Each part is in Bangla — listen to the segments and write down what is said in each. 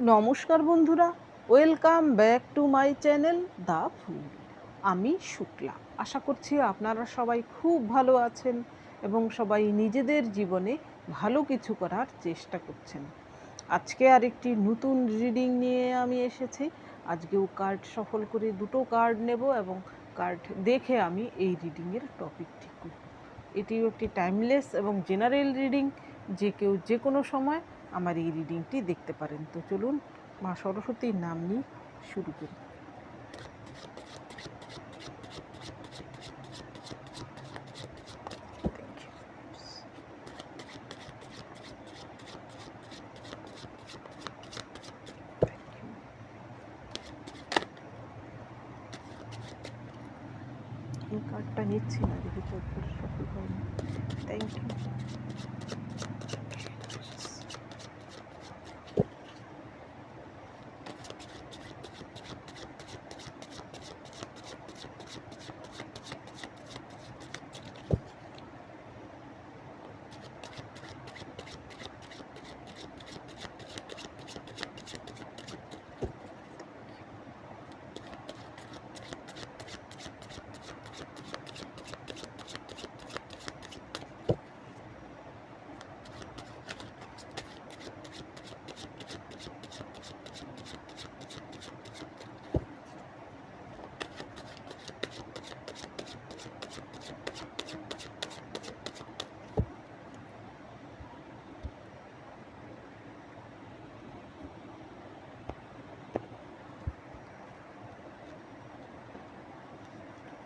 নমস্কার বন্ধুরা, welcome back to my channel the full. আমি শুক্লা। আশা করছি আপনারা সবাই খুব ভালো আছেন এবং সবাই নিজেদের জীবনে ভালো কিছু করার চেষ্টা করছেন। আজকে আরেকটি নতুন রিডিং নিয়ে আমি এসেছি। আজকেও কার্ড সফল করে দুটো কার্ড নেব এবং কার্ড দেখে আমি এই রিডিংয়ের টপিক ঠিক করব। এটিও একটি টাইমলেস এবং জেনারেল রিডিং, যে কেউ যে কোনো সময় আমার এই রিডিংটি দেখতে পারেন। তো চলুন মা সরস্বতীর নাম নিয়ে শুরু করি। এই কার্ডটা নিচ্ছি না, দেখি তো সফল হয়নি। Thank you.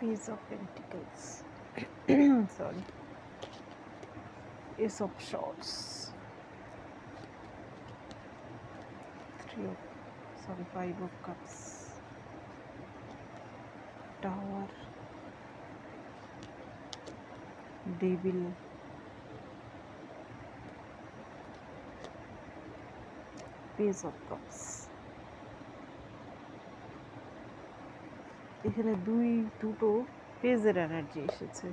Page of Pentacles. Sorry. Ace of Swords. Five of Cups. Tower. Devil. Page of Cups. এখানে দুটো পেজের এনার্জি এসেছে।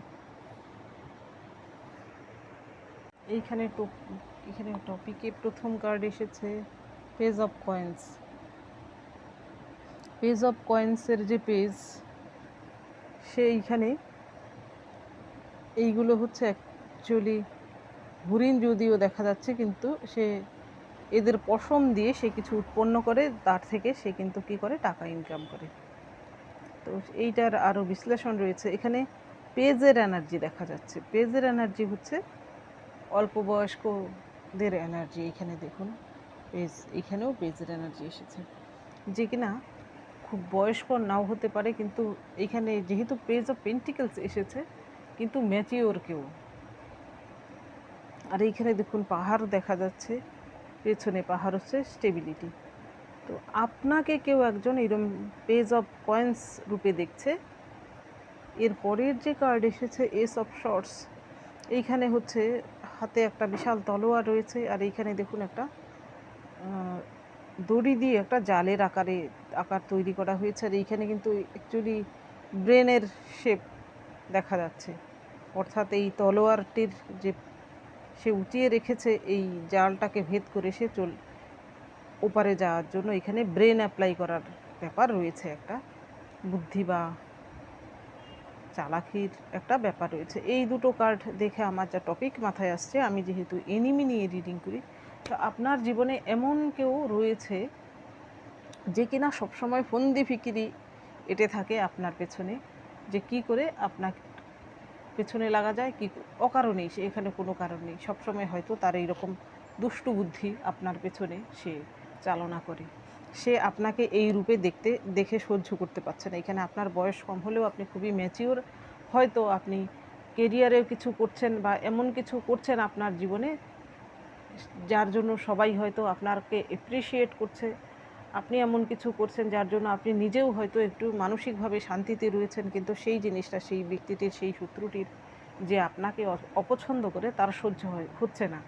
এখানে টপিকে প্রথম কার্ড এসেছে page of coins. Page of কয়েন্সের যে পেজ, সেইখানে এইগুলো হচ্ছে অ্যাকচুয়ালি হরিণ যদিও দেখা যাচ্ছে, কিন্তু সে এদের পশম দিয়ে সে কিছু উৎপন্ন করে, তার থেকে সে কিন্তু কী করে টাকা ইনকাম করে। তো এইটার আরও বিশ্লেষণ রয়েছে। এখানে পেজের এনার্জি দেখা যাচ্ছে। পেজের এনার্জি হচ্ছে অল্প বয়স্কদের এনার্জি। এখানে দেখুন পেজ, এখানেও পেজের এনার্জি এসেছে, যে কিনা খুব বয়স্ক নাও হতে পারে, কিন্তু এখানে যেহেতু পেজ অফ পেন্টিকলস এসেছে, কিন্তু ম্যাচিওর কেউ। আর এইখানে দেখুন পাহাড় দেখা যাচ্ছে, পেছনে পাহাড় হচ্ছে স্টেবিলিটি। তো আপনাকে কেউ একজন এরম পেজ অফ কয়েন্স রূপে দেখছে। এর পরের যে কার্ড এসেছে এস অফ শর্টস, এইখানে হচ্ছে হাতে একটা বিশাল তলোয়ার রয়েছে, আর এইখানে দেখুন একটা দড়ি দিয়ে একটা জালের আকার তৈরি করা হয়েছে। আর এইখানে কিন্তু অ্যাকচুয়ালি ব্রেনের শেপ দেখা যাচ্ছে, অর্থাৎ এই তলোয়ারটির যে সে উঁচিয়ে রেখেছে এই জালটাকে ভেদ করে সে ওপারে যাওয়ার জন্য এখানে ব্রেন অ্যাপ্লাই করার ব্যাপার রয়েছে, একটা বুদ্ধি বা চালাকির একটা ব্যাপার রয়েছে। এই দুটো কার্ড দেখে আমার যা টপিক মাথায় আসছে, আমি যেহেতু এনিমি নিয়ে রিডিং করি, তো আপনার জীবনে এমন কেউ রয়েছে যে কিনা সবসময় ফন্দি ফিকিরি এঁটে থাকে আপনার পেছনে, যে কি করে আপনার পেছনে লাগা যায়, কি অকারণেই, সে এখানে কোনো কারণ নেই, সবসময় হয়তো তার এইরকম দুষ্টু বুদ্ধি আপনার পেছনে সে চালনা করে। সে আপনাকে এই রূপে দেখে সহ্য করতে পারছে না। এখানে আপনার বয়স কম হলেও আপনি খুবই ম্যাচিওর, হয়তো আপনি কেরিয়ারেও কিছু করছেন বা এমন কিছু করছেন আপনার জীবনে যার জন্য সবাই হয়তো আপনাকে এপ্রিসিয়েট করছে। আপনি এমন কিছু করছেন যার জন্য আপনি নিজেও হয়তো একটু মানসিকভাবে শান্তিতে রয়েছেন, কিন্তু সেই জিনিসটা সেই ব্যক্তিটির, সেই শত্রুটির যে আপনাকে অপছন্দ করে, তার সহ্য হচ্ছে না।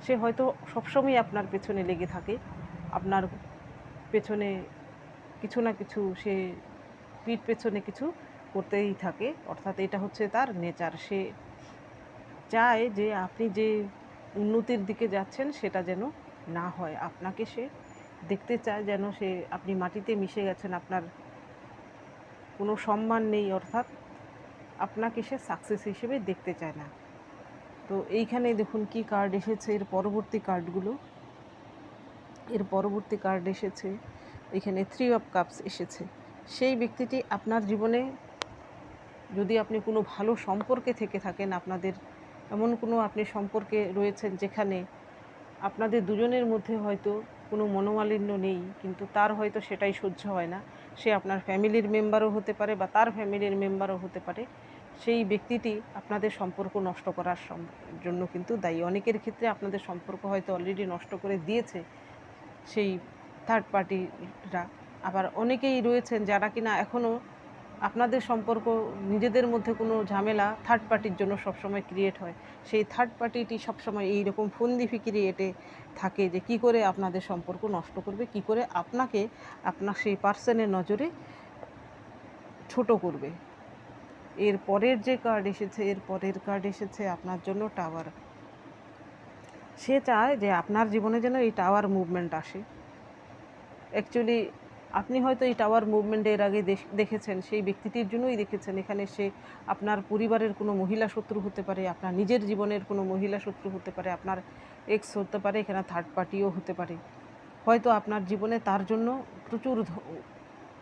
সে হয়তো সবসময় আপনার পেছনে লেগে থাকে, আপনার পেছনে কিছু না কিছু, সে পিঠ পেছনে কিছু করতেই থাকে, অর্থাৎ এটা হচ্ছে তার নেচার। সে চায় যে আপনি যে উন্নতির দিকে যাচ্ছেন সেটা যেন না হয়, আপনাকে সে দেখতে চায় যেন সে আপনি মাটিতে মিশে গেছেন, আপনার কোনো সম্মান নেই, অর্থাৎ আপনাকে সে সাকসেস হিসেবে দেখতে চায় না। তো এইখানে দেখুন কি কার্ড এসেছে, এর পরবর্তী কার্ডগুলো, এর পরবর্তী কার্ড এসেছে এখানে 3 অফ কাপস এসেছে। সেই ব্যক্তিটি আপনার জীবনে, যদি আপনি কোনো ভালো সম্পর্কে থেকে থাকেন, আপনাদের এমন কোনো আপনি সম্পর্কে রয়েছেন যেখানে আপনাদের দুজনের মধ্যে হয়তো কোনো মনোমালিন্য নেই, কিন্তু তার হয়তো সেটাই সহ্য হয় না, সে আপনার ফ্যামিলির মেম্বারও হতে পারে বা তার ফ্যামিলির মেম্বারও হতে পারে, সেই ব্যক্তিটি আপনাদের সম্পর্ক নষ্ট করার জন্য কিন্তু দায়ী। অনেকের ক্ষেত্রে আপনাদের সম্পর্ক হয়তো অলরেডি নষ্ট করে দিয়েছে সেই থার্ড পার্টিরা, আবার অনেকেই রয়েছেন যারা কিনা এখনও আপনাদের সম্পর্ক, নিজেদের মধ্যে কোনো ঝামেলা থার্ড পার্টির জন্য সবসময় ক্রিয়েট হয়, সেই থার্ড পার্টিটি সবসময় এইরকম ফন্দি ফিকিরি এঁটে থাকে যে কী করে আপনাদের সম্পর্ক নষ্ট করবে, কী করে আপনাকে আপনার সেই পার্সনের নজরে ছোট করবে। এর পরের যে কার্ড এসেছে, এর পরের কার্ড এসেছে আপনার জন্য টাওয়ার। সে চায় যে আপনার জীবনে যেন এই টাওয়ার মুভমেন্ট আসে। অ্যাকচুয়ালি আপনি হয়তো এই টাওয়ার মুভমেন্ট এর আগে দেখেছেন, সেই ব্যক্তিটির জন্যই দেখেছেন। এখানে সে আপনার পরিবারের কোনো মহিলা শত্রু হতে পারে, আপনার নিজের জীবনের কোনো মহিলা শত্রু হতে পারে, আপনার এক্স হতে পারে, এখানে থার্ড পার্টিও হতে পারে। হয়তো আপনার জীবনে তার জন্য প্রচুর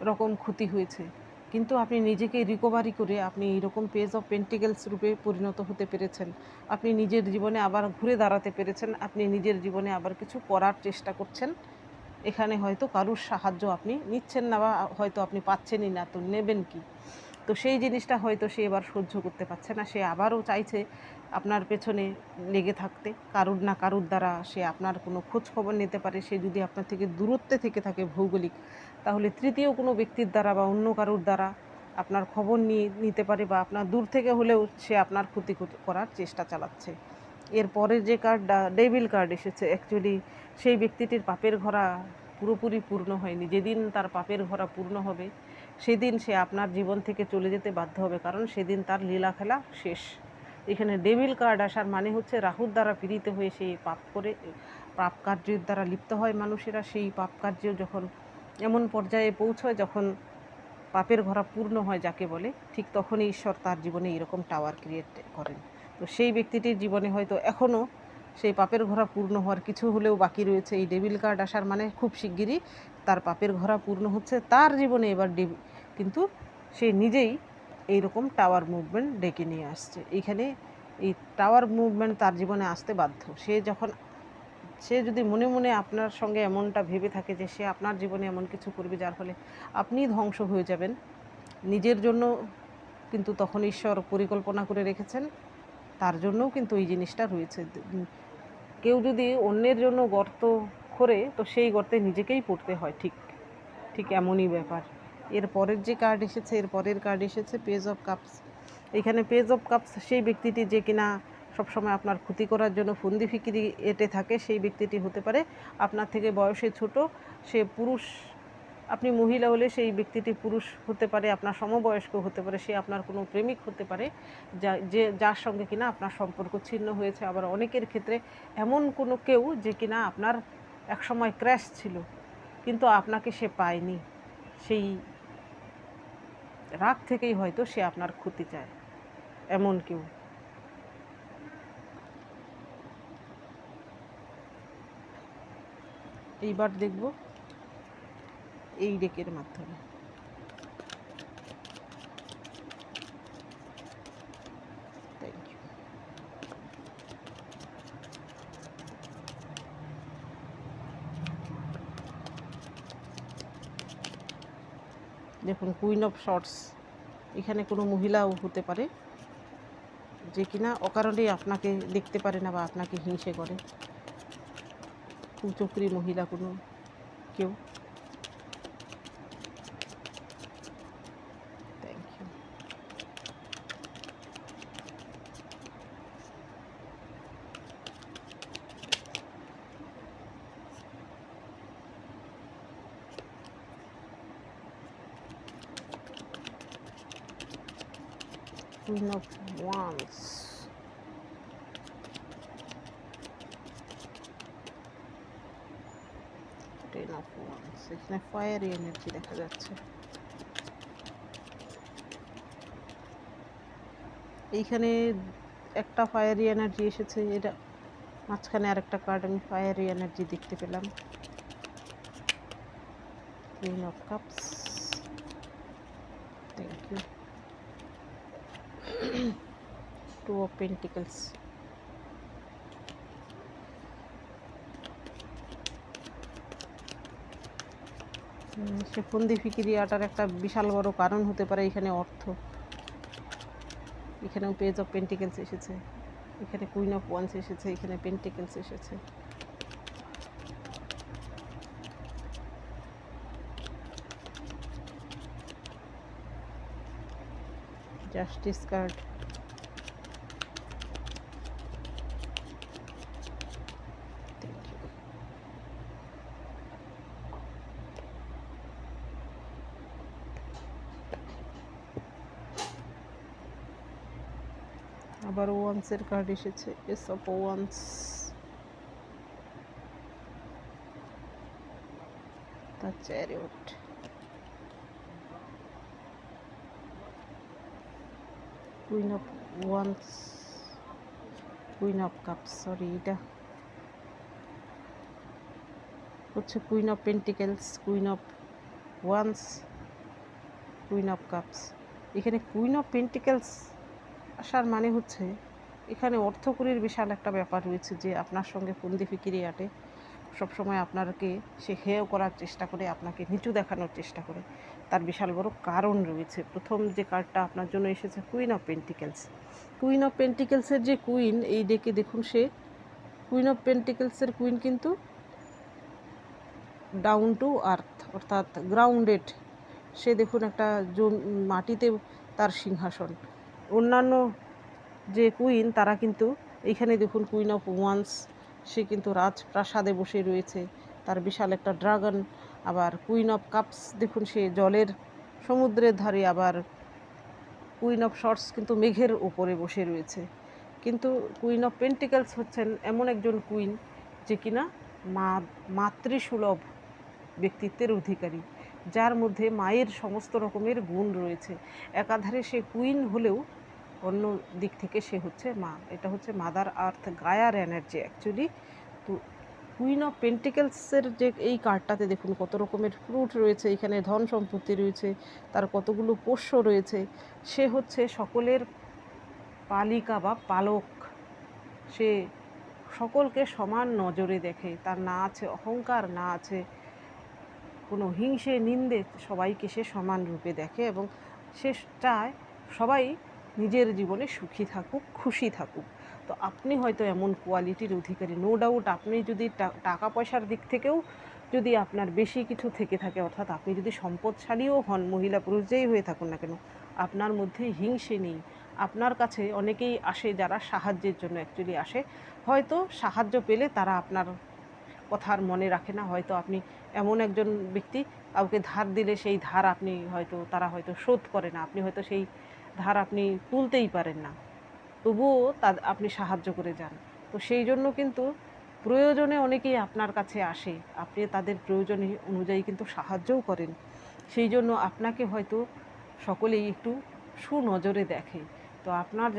রকম ক্ষতি হয়েছে, কিন্তু আপনি নিজেকে রিকভারি করে আপনি এইরকম পেজ অফ পেন্টিকেলস রূপে পরিণত হতে পেরেছেন। আপনি নিজের জীবনে আবার ঘুরে দাঁড়াতে পেরেছেন, আপনি নিজের জীবনে আবার কিছু করার চেষ্টা করছেন। এখানে হয়তো কারুর সাহায্য আপনি নিচ্ছেন না, বা হয়তো আপনি পাচ্ছেনই না, তো নেবেন কি? তো সেই জিনিসটা হয়তো সে এবার সহ্য করতে পারছে না, সে আবারও চাইছে আপনার পেছনে লেগে থাকতে, কারুর না কারুর দ্বারা সে আপনার কোনো খোঁজ খবর নিতে পারে। সে যদি আপনার থেকে দূরত্বে থেকে থাকে ভৌগোলিক, তাহলে তৃতীয় কোনো ব্যক্তির দ্বারা বা অন্য কারুর দ্বারা আপনার খবর নিতে পারে, বা আপনার দূর থেকে হলেও সে আপনার ক্ষতি করার চেষ্টা চালাচ্ছে। এর পরের যে কার্ডটা ডেভিল কার্ড এসেছে, অ্যাকচুয়ালি সেই ব্যক্তিটির পাপের ঘোড়া পুরোপুরি পূর্ণ হয়নি। যেদিন তার পাপের ঘোড়া পূর্ণ হবে সেদিন সে আপনার জীবন থেকে চলে যেতে বাধ্য হবে, কারণ সেদিন তার লীলা খেলা শেষ। এখানে ডেভিল কার্ড আসার মানে হচ্ছে রাহুর দ্বারা পীড়িত হয়ে সেই পাপ করে, পাপ কার্যের দ্বারা লিপ্ত হয় মানুষেরা। সেই পাপ কার্য যখন এমন পর্যায়ে পৌঁছয়, যখন পাপের ঘোড়া পূর্ণ হয় যাকে বলে, ঠিক তখনই ঈশ্বর তার জীবনে এরকম টাওয়ার ক্রিয়েট করেন। তো সেই ব্যক্তিটির জীবনে হয়তো এখনও সেই পাপের ঘোড়া পূর্ণ হওয়ার কিছু হলেও বাকি রয়েছে। এই ডেভিল কার্ড আসার মানে খুব শিগগিরই তার পাপের ঘোড়া পূর্ণ হচ্ছে তার জীবনে এবার, কিন্তু সে নিজেই এইরকম টাওয়ার মুভমেন্ট ডেকে নিয়ে আসছে। এইখানে এই টাওয়ার মুভমেন্ট তার জীবনে আসতে বাধ্য। সে যদি মনে মনে আপনার সঙ্গে এমনটা ভেবে থাকে যে সে আপনার জীবনে এমন কিছু করবে যার ফলে আপনি ধ্বংস হয়ে যাবেন নিজের জন্য, কিন্তু তখন ঈশ্বর পরিকল্পনা করে রেখেছেন তার জন্যও কিন্তু এই জিনিসটা রয়েছে। কেউ যদি অন্যের জন্য গর্ত খোঁড়ে তো সেই গর্তে নিজেকেই পড়তে হয়, ঠিক এমনই ব্যাপার। এর পরের যে কার্ড এসেছে, এর পরের কার্ড এসেছে পেজ অফ কাপস। এখানে পেজ অফ কাপস সেই ব্যক্তিটি যে কিনা সবসময় আপনার ক্ষতি করার জন্য ফন্দি ফিকিরি এঁটে থাকে, সেই ব্যক্তিটি হতে পারে আপনার থেকে বয়সে ছোট, সে পুরুষ, আপনি মহিলা হলে সেই ব্যক্তিটি পুরুষ হতে পারে, আপনার সমবয়স্ক হতে পারে, সে আপনার কোনো প্রেমিক হতে পারে যার সঙ্গে কিনা আপনার সম্পর্ক ছিন্ন হয়েছে। আবার অনেকের ক্ষেত্রে এমন কোনো কেউ যে কিনা আপনার একসময় ক্র্যাশ ছিল, কিন্তু আপনাকে সে পায়নি, সেই রাগ থেকেই হয়তো সে আপনার ক্ষতি চায়, এমন কেউ। এইবার দেখব এই ডেকের মাধ্যমে। Thank you. দেখুন কুইন অফ শর্টস, এখানে কোনো মহিলাও হতে পারে যে কিনা অকারণেই আপনাকে দেখতে পারে না বা আপনাকে হিংসে করে, কুচক্রী মহিলা কোনো কেউ। Thank you. Queen of Wands, Ten of Wands, এখানে ফায়ারি এনার্জি দেখা যাচ্ছে। এইখানে একটা ফায়ারি এনার্জি এসেছে, এটা মাঝখানে আরেকটা কার্ড আমি ফায়ারি এনার্জি দেখতে পেলাম। Queen of cups, thank you. Two of pentacles, সে ফন্দি ফিকিরিয়াটার একটা বিশাল বড় কারণ হতে পারে এখানে অর্থ। এখানেও পেজ অফ পেন্টিকলস এসেছে, এখানে কুইন অফ ওয়ান্স এসেছে, এখানে পেন্টিকলস এসেছে। জাস্টিস কার্ড, আবার ওয়ান্সের কার্ড এসেছে, S of wands, the chariot, queen of wands, queen of cups, sorry এটা হচ্ছে queen of pentacles, queen of wands, queen of cups. এখানে কুইন অফ পেন্টিকলস আসার মানে হচ্ছে এখানে অর্থকরীর বিশাল একটা ব্যাপার রয়েছে, যে আপনার সঙ্গে ফন্দি ফিকিরি আটে, সবসময় আপনাকে সে হেয় করার চেষ্টা করে, আপনাকে নিচু দেখানোর চেষ্টা করে। তার বিশাল বড় কারণ রয়েছে। প্রথম যে কার্ডটা আপনার জন্য এসেছে queen of pentacles. Queen of পেন্টিকলসের যে কুইন, এই ডেকে দেখুন সে কুইন অফ পেন্টিকলসের কুইন কিন্তু ডাউন টু আর্থ, অর্থাৎ গ্রাউন্ডেড। সে দেখুন একটা মাটিতে তার সিংহাসন। অন্যান্য যে কুইন তারা কিন্তু এইখানে দেখুন কুইন অফ ওয়ান্স, সে কিন্তু রাজপ্রাসাদে বসে রয়েছে, তার বিশাল একটা ড্রাগন। আবার কুইন অফ কাপস দেখুন সে জলের সমুদ্রের ধারে, আবার কুইন অফ শর্টস কিন্তু মেঘের ওপরে বসে রয়েছে। কিন্তু কুইন অফ পেন্টিকলস হচ্ছেন এমন একজন কুইন যে কিনা মাতৃসুলভ ব্যক্তিত্বের অধিকারী, যার মধ্যে মায়ের সমস্ত রকমের গুণ রয়েছে। একাধারে সে কুইন হলেও অন্য দিক থেকে সে হচ্ছে মা। এটা হচ্ছে মাদার আর্থ, গায়ার এনার্জি অ্যাকচুয়ালি। তো কুইন অফ পেন্টিকলসের যে এই কার্ডটাতে দেখুন কত রকমের ফ্রুট রয়েছে, এখানে ধন সম্পত্তি রয়েছে, তার কতগুলো পোষ্য রয়েছে। সে হচ্ছে সকলের পালিকা বা পালক। সে সকলকে সমান নজরে দেখে, তার না আছে অহংকার, না আছে কোনো হিংসে নিন্দে, সবাইকে সে সমান রূপে দেখে এবং সে চায় সবাই নিজের জীবনে সুখী থাকুক, খুশি থাকুক। তো আপনি হয়তো এমন কোয়ালিটির অধিকারী, নো ডাউট। আপনি যদি টাকা পয়সার দিক থেকেও যদি আপনার বেশি কিছু থেকে থাকে, অর্থাৎ আপনি যদি সম্পদশালীও হন, মহিলা পুরুষ যেই হয়ে থাকুন না কেন, আপনার মধ্যে হিংসে নেই। আপনার কাছে অনেকেই আসে যারা সাহায্যের জন্য অ্যাকচুয়ালি আসে, হয়তো সাহায্য পেলে তারা আপনার কথার মনে রাখে না। হয়তো আপনি এমন একজন ব্যক্তি, কাউকে ধার দিলে সেই ধার তারা হয়তো শোধ করে না, আপনি হয়তো সেই ধার আপনি তুলতেই পারেন না, তবুও আপনি সাহায্য করে যান। তো সেই জন্য কিন্তু প্রয়োজনে অনেকেই আপনার কাছে আসে, আপনি তাদের প্রয়োজন অনুযায়ী কিন্তু সাহায্যও করেন। সেই জন্য আপনাকে হয়তো সকলেই একটু সুনজরে দেখে। তো আপনার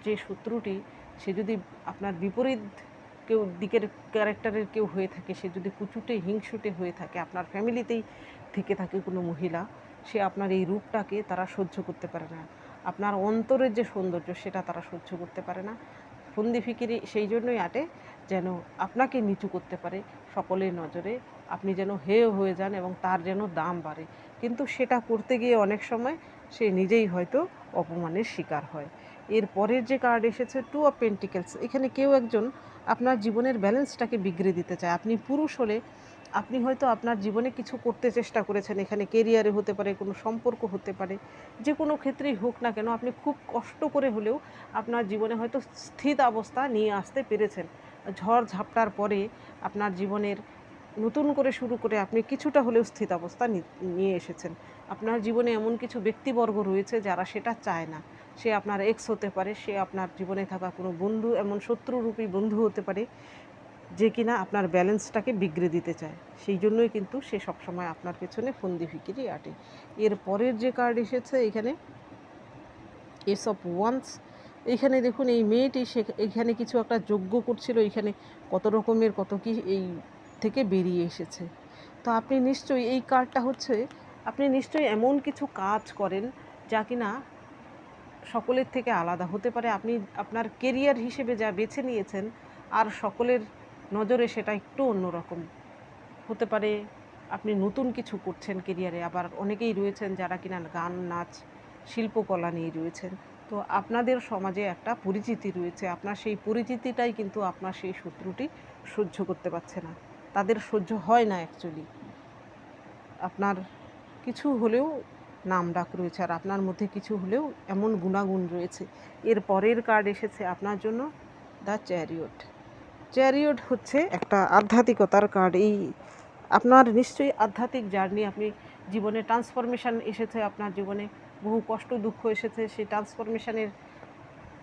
যে শত্রুটি, সে যদি আপনার বিপরীত দিকের ক্যারেক্টারের কেউ হয়ে থাকে, সে যদি কুচুটে হিংসুটে হয়ে থাকে, আপনার ফ্যামিলিতেই থেকে থাকে কোনো মহিলা, সে আপনার এই রূপটাকে তারা সহ্য করতে পারে না। আপনার অন্তরের যে সৌন্দর্য সেটা তারা সহ্য করতে পারে না। ফন্দি ফিকিরি সেই জন্যই আটে, যেন আপনাকে নিচু করতে পারে সকলের নজরে, আপনি যেন হেয় হয়ে যান এবং তার যেন দাম বাড়ে। কিন্তু সেটা করতে গিয়ে অনেক সময় সে নিজেই হয়তো অপমানের শিকার হয়। এর পরের যে কার্ড এসেছে টু অফ পেন্টিকলস, এখানে কেউ একজন আপনার জীবনের ব্যালেন্সটাকে বিগড়ে দিতে চায়। আপনি পুরুষ হলে আপনি হয়তো আপনার জীবনে কিছু করতে চেষ্টা করেছেন, এখানে কেরিয়ারে হতে পারে, কোনো সম্পর্ক হতে পারে, যে কোনো ক্ষেত্রেই হোক না কেন, আপনি খুব কষ্ট করে হলেও আপনার জীবনে হয়তো স্থির অবস্থা নিয়ে আসতে পেরেছেন। ঝড় ঝাপটার পরে আপনার জীবনের নতুন করে শুরু করে আপনি কিছুটা হলেও স্থিতাবস্থা নিয়ে এসেছেন। আপনার জীবনে এমন কিছু ব্যক্তিবর্গ রয়েছে যারা সেটা চায় না। সে আপনার এক্স হতে পারে, সে আপনার জীবনে থাকা কোনো বন্ধু, এমন শত্রুরূপী বন্ধু হতে পারে, যে কিনা আপনার ব্যালেন্সটাকে বিগড়ে দিতে চায়। সেই জন্যই কিন্তু সে সবসময় আপনার পেছনে ফন্দি ফিকিরি আটে। এর পরের যে কার্ড এসেছে এখানে এস অফ ওয়ান্স। এইখানে দেখুন এই মেয়েটি এইখানে কিছু একটা যজ্ঞ করছিল, এইখানে কত রকমের কত কি এই থেকে বেরিয়ে এসেছে। তো আপনি নিশ্চয়ই এই কার্ডটা হচ্ছে আপনি নিশ্চয়ই এমন কিছু কাজ করেন যা কিনা সকলের থেকে আলাদা হতে পারে। আপনি আপনার কেরিয়ার হিসেবে যা বেছে নিয়েছেন আর সকলের নজরে সেটা একটু অন্যরকম হতে পারে। আপনি নতুন কিছু করছেন কেরিয়ারে, আবার অনেকেই রয়েছেন যারা কিনা গান, নাচ, শিল্পকলা নিয়ে রয়েছেন। তো আপনাদের সমাজে একটা পরিচিতি রয়েছে, আপনার সেই পরিচিতিটাই কিন্তু আপনার সেই শত্রুটি সহ্য করতে পারছে না। তাদের সহ্য হয় না অ্যাকচুয়ালি। আপনার কিছু হলেও নাম ডাক রয়েছে আর আপনার মধ্যে কিছু হলেও এমন গুণাগুণ রয়েছে। এর পরের কার্ড এসেছে আপনার জন্য দ্য চ্যারিয়ট। চ্যারিয়ট হচ্ছে একটা আধ্যাত্মিকতার কার্ড। এই আপনার নিশ্চয়ই আধ্যাত্মিক জার্নি, আপনি জীবনে ট্রান্সফরমেশান এসেছে, আপনার জীবনে বহু কষ্ট দুঃখ এসেছে, সেই ট্রান্সফরমেশানের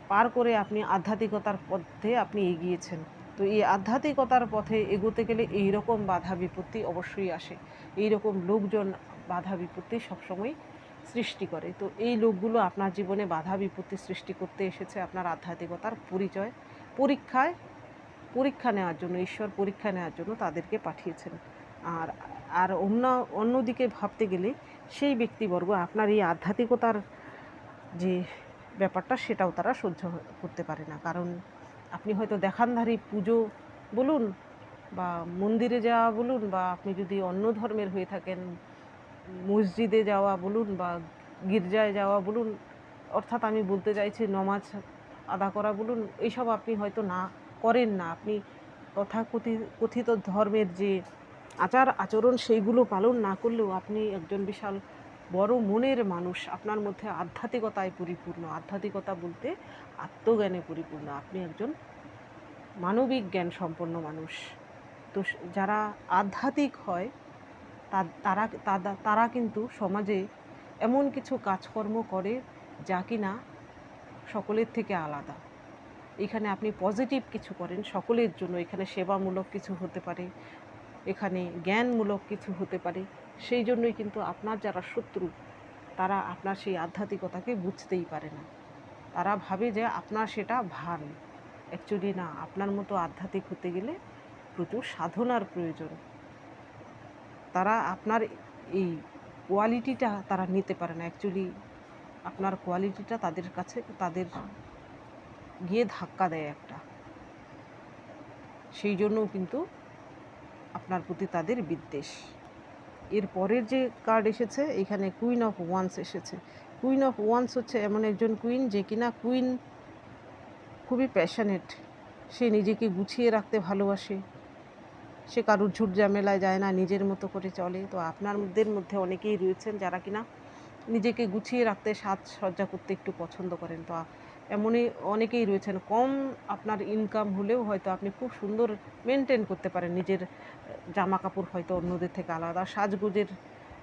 পার করে আপনি আধ্যাত্মিকতার পথে আপনি এগিয়েছেন। তো এই আধ্যাত্মিকতার পথে এগোতে গেলে এই রকম বাধা বিপত্তি অবশ্যই আসে। এই রকম লোকজন বাধা বিপত্তি সবসময় সৃষ্টি করে। তো এই লোকগুলো আপনার জীবনে বাধা বিপত্তি সৃষ্টি করতে এসেছে আপনার আধ্যাত্মিকতার পরিচয় পরীক্ষা নেওয়ার জন্য, ঈশ্বর পরীক্ষা নেওয়ার জন্য তাদেরকে পাঠিয়েছেন। আর আর অন্যদিকে ভাবতে গেলে সেই ব্যক্তিবর্গ আপনার এই আধ্যাত্মিকতার যে ব্যাপারটা সেটাও তারা সহ্য করতে পারে না। কারণ আপনি হয়তো দেখানধারী পুজো বলুন বা মন্দিরে যাওয়া বলুন, বা আপনি যদি অন্য ধর্মের হয়ে থাকেন মসজিদে যাওয়া বলুন বা গির্জায় যাওয়া বলুন, অর্থাৎ আমি বলতে চাইছি নমাজ আদা করা বলুন, এইসব আপনি হয়তো না করেন না। আপনি তথাকথিত ধর্মের যে আচার আচরণ সেইগুলো পালন না করলেও আপনি একজন বিশাল বড় মনের মানুষ। আপনার মধ্যে আধ্যাত্মিকতায় পরিপূর্ণ। আধ্যাত্মিকতা বলতে আত্মজ্ঞানে পরিপূর্ণ। আপনি একজন মানবিক জ্ঞান সম্পন্ন মানুষ। তো যারা আধ্যাত্মিক হয় তারা কিন্তু সমাজে এমন কিছু কাজকর্ম করে যা কিনা সকলের থেকে আলাদা। এখানে আপনি পজিটিভ কিছু করেন সকলের জন্য। এখানে সেবামূলক কিছু হতে পারে, এখানে জ্ঞানমূলক কিছু হতে পারে। সেই জন্যই কিন্তু আপনার যারা শত্রু তারা আপনার সেই আধ্যাত্মিকতাকে বুঝতেই পারে না। তারা ভাবে যে আপনার সেটা ভান। অ্যাকচুয়ালি না, আপনার মতো আধ্যাত্মিক হতে গেলে প্রচুর সাধনার প্রয়োজন। তারা আপনার এই কোয়ালিটিটা তারা নিতে পারে না। অ্যাকচুয়ালি আপনার কোয়ালিটিটা তাদের কাছে তাদের গিয়ে ধাক্কা দেয় একটা। সেই জন্যও কিন্তু আপনার প্রতি তাদের বিদ্বেষ। এর পরের যে কার্ড এসেছে এখানে কুইন অফ ওয়ান্স এসেছে। কুইন অফ ওয়ান্স হচ্ছে এমন একজন কুইন যে কিনা খুবই প্যাশনেট। সে নিজেকে গুছিয়ে রাখতে ভালোবাসে, সে কারুর ঝুট ঝামেলায় যায় না, নিজের মতো করে চলে। তো আপনাদের মধ্যে অনেকেই রয়েছেন যারা কিনা নিজেকে গুছিয়ে রাখতে, সাজসজ্জা করতে একটু পছন্দ করেন। তো এমনই অনেকেই রয়েছেন, কম আপনার ইনকাম হলেও হয়তো আপনি খুব সুন্দর মেনটেন করতে পারেন নিজের জামা কাপড়, হয়তো অন্যদের থেকে আলাদা। সাজগোজের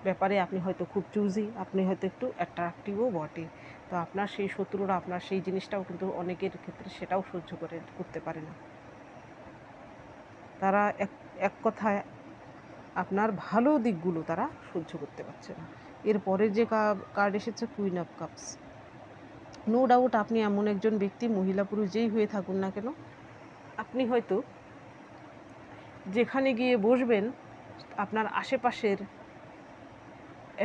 ব্যাপারে আপনি হয়তো খুব চুজি, আপনি হয়তো একটু অ্যাট্রাকটিভও বটে। তো আপনার সেই শত্রুরা আপনার সেই জিনিসটাও কিন্তু অনেকের ক্ষেত্রে সেটাও সহ্য করতে পারে না। তারা এক কথায় আপনার ভালো দিকগুলো তারা সহ্য করতে পারছে না। এর পরের যে কার্ড এসেছে queen of Cups. No doubt আপনি এমন একজন ব্যক্তি, মহিলা পুরুষ যেই হয়ে থাকুন না কেন, আপনি হয়তো যেখানে গিয়ে বসবেন আপনার আশেপাশের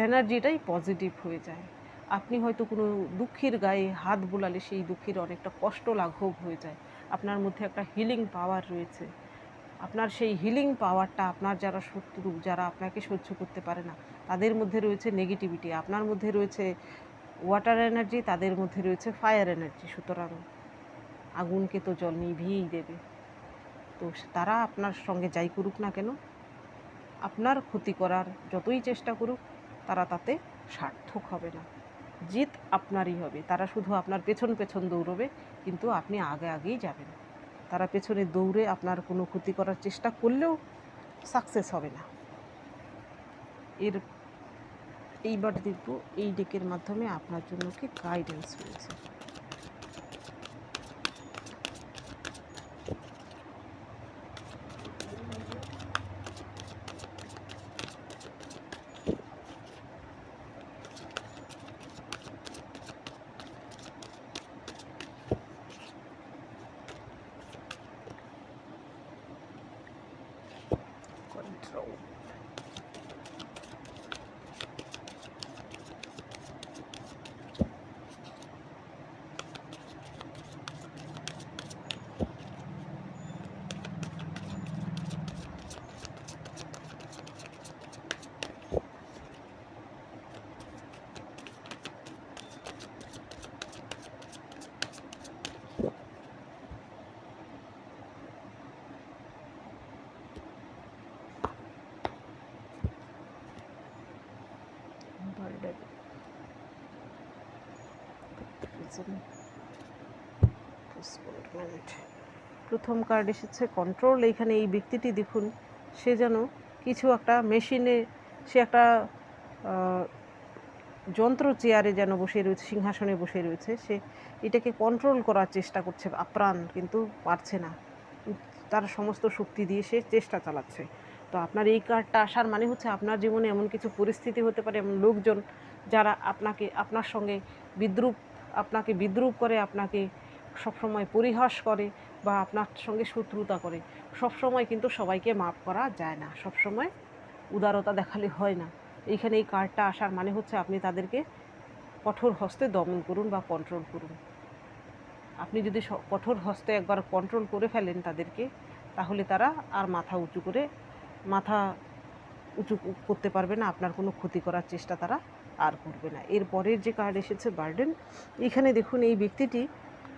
এনার্জিটাই পজিটিভ হয়ে যায়। আপনি হয়তো কোনো দুঃখীর গায়ে হাত বোলালে সেই দুঃখীর অনেকটা কষ্ট লাঘব হয়ে যায়। আপনার মধ্যে একটা হিলিং পাওয়ার রয়েছে। আপনার সেই হিলিং পাওয়ারটা আপনার যারা শত্রু, যারা আপনাকে সহ্য করতে পারে না, তাদের মধ্যে রয়েছে নেগেটিভিটি, আপনার মধ্যে রয়েছে ওয়াটার এনার্জি, তাদের মধ্যে রয়েছে ফায়ার এনার্জি। সুতরাং আগুনকে তো জল নিভিয়েই দেবে। তো তারা আপনার সঙ্গে যাই করুক না কেন, আপনার ক্ষতি করার যতই চেষ্টা করুক, তারা তাতে সার্থক হবে না। জিত আপনারই হবে। তারা শুধু আপনার পেছন পেছন দৌড়বে, কিন্তু আপনি আগেই যাবেন। তারা পেছনে দৌড়ে আপনার কোনো ক্ষতি করার চেষ্টা করলেও সাকসেস হবে না। এইবার দেখব এই ডেকের মাধ্যমে আপনার জন্য কি গাইডেন্স রয়েছে। প্রথম কার্ড এসেছে কন্ট্রোল। এইখানে এই ব্যক্তিটি দেখুন, সে যেন কিছু একটা মেশিনে, সে একটা যন্ত্র চেয়ারে যেন বসে রয়েছে, সিংহাসনে বসে রয়েছে, সে এটাকে কন্ট্রোল করার চেষ্টা করছে আপ্রাণ, কিন্তু পারছে না। তার সমস্ত শক্তি দিয়ে সে চেষ্টা চালাচ্ছে। তো আপনার এই কার্ডটা আসার মানে হচ্ছে আপনার জীবনে এমন কিছু পরিস্থিতি হতে পারে, এমন লোকজন যারা আপনার সঙ্গে আপনাকে বিদ্রূপ করে, আপনাকে সবসময় পরিহাস করে বা আপনার সঙ্গে শত্রুতা করে। সবসময় কিন্তু সবাইকে মাফ করা যায় না, সবসময় উদারতা দেখালে হয় না। এইখানে এই কার্ডটা আসার মানে হচ্ছে আপনি তাদেরকে কঠোর হস্তে দমন করুন বা কন্ট্রোল করুন। আপনি যদি কঠোর হস্তে একবার কন্ট্রোল করে ফেলেন তাদেরকে, তাহলে তারা আর মাথা উঁচু করতে পারবে না, আপনার কোনো ক্ষতি করার চেষ্টা তারা আর করবে না। এরপরের যে কার্ড এসেছে বার্ডেন। এখানে দেখুন এই ব্যক্তিটি,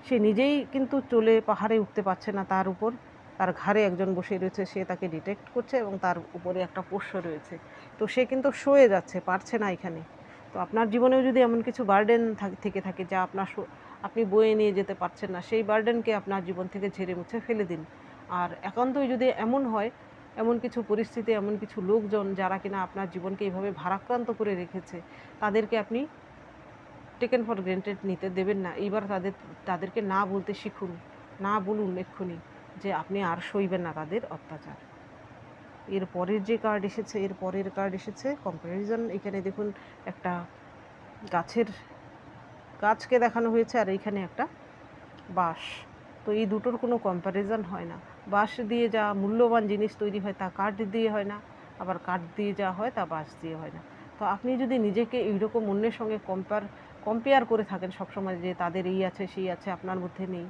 সে নিজেই কিন্তু চলে পাহাড়ে উঠতে পারছে না, তার উপর তার ঘাড়ে একজন বসে রয়েছে, সে তাকে ডিটেক্ট করছে এবং তার উপরে একটা পোষ্য রয়েছে। তো সে কিন্তু সয়ে যাচ্ছে, পারছে না এখানে। তো আপনার জীবনেও যদি এমন কিছু বার্ডেন থেকে থাকে যা আপনি বয়ে নিয়ে যেতে পারছেন না, সেই বার্ডেনকে আপনার জীবন থেকে ঝেড়ে মুছে ফেলে দিন। আর একান্তই যদি এমন হয়, এমন কিছু পরিস্থিতি, এমন কিছু লোকজন যারা কিনা আপনার জীবনকে এইভাবে ভারাক্রান্ত করে রেখেছে, তাদেরকে আপনি টেকেন ফর গ্রান্টেড নিতে দেবেন না। এইবার তাদেরকে না বলতে শিখুন, না বলুন এক্ষুনি যে আপনি আর সইবেন না তাদের অত্যাচার। এর পরের যে কার্ড এসেছে, এর পরের কার্ড এসেছে কম্প্যারিজন। এখানে দেখুন একটা গাছকে দেখানো হয়েছে, আর এইখানে একটা বাঁশ। তো এই দুটোর কোনো কম্প্যারিজন হয় না। বাঁশ দিয়ে যা মূল্যবান জিনিস তৈরি হয় তা কাঠ দিয়ে হয় না, আবার কাঠ দিয়ে যা হয় তা বাঁশ দিয়ে হয় না। তো আপনি যদি নিজেকে এইরকম অন্যের সঙ্গে কম্পেয়ার করে থাকেন সবসময়, যে তাদের এই আছে সেই আছে, আপনার মধ্যে নেই,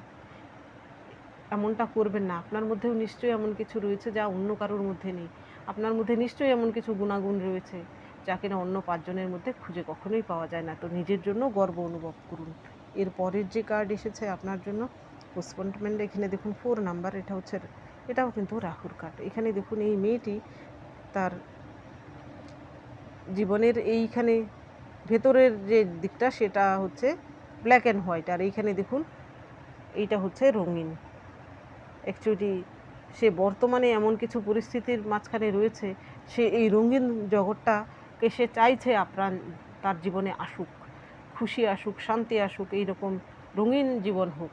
এমনটা করবেন না। আপনার মধ্যেও নিশ্চয়ই এমন কিছু রয়েছে যা অন্য কারোর মধ্যে নেই। আপনার মধ্যে নিশ্চয়ই এমন কিছু গুণাগুণ রয়েছে যা কিনা অন্য 5 জনের মধ্যে খুঁজে কখনোই পাওয়া যায় না। তো নিজের জন্য গর্ব অনুভব করুন। এর পরের যে কার্ড এসেছে আপনার জন্য পোস্টপোনমেন্ট। এখানে দেখুন 4 নাম্বার, এটাও কিন্তু রাহুর কার্ড। এখানে দেখুন এই মেয়েটি তার জীবনের এইখানে ভেতরের যে দিকটা সেটা হচ্ছে ব্ল্যাক অ্যান্ড হোয়াইট, আর এইখানে দেখুন এইটা হচ্ছে রঙিন। অ্যাকচুয়ালি সে বর্তমানে এমন কিছু পরিস্থিতির মাঝখানে রয়েছে, সে এই রঙিন জগৎটাকে সে চাইছে তার জীবনে আসুক, খুশি আসুক, শান্তি আসুক, এইরকম রঙিন জীবন হোক,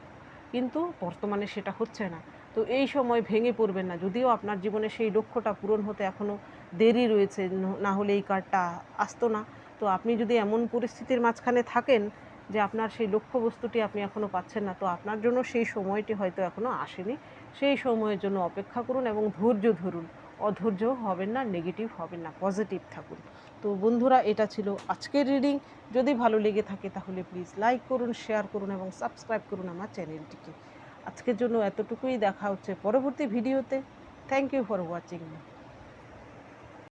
কিন্তু বর্তমানে সেটা হচ্ছে না। তো এই সময় ভেঙে পড়বেন না, যদিও আপনার জীবনে সেই লক্ষ্যটা পূরণ হতে এখনও দেরি রয়েছে, না হলে এই কার্ডটা আসতো না। তো আপনি যদি এমন পরিস্থিতির মাঝখানে থাকেন যে আপনার সেই লক্ষ্যবস্তুটি আপনি এখনও পাচ্ছেন না, তো আপনার জন্য সেই সময়টি হয়তো এখনও আসেনি। সেই সময়ের জন্য অপেক্ষা করুন এবং ধৈর্য ধরুন। অধৈর্য হবেন না, নেগেটিভ হবেন না, পজিটিভ থাকুন। তো বন্ধুরা, এটা ছিল আজকের রিডিং। যদি ভালো লেগে থাকে তাহলে প্লিজ লাইক করুন, শেয়ার করুন এবং সাবস্ক্রাইব করুন আমার চ্যানেলটিকে। আজকের জন্য এতটুকুই, দেখা হচ্ছে পরবর্তী ভিডিওতে। Thank you for watching.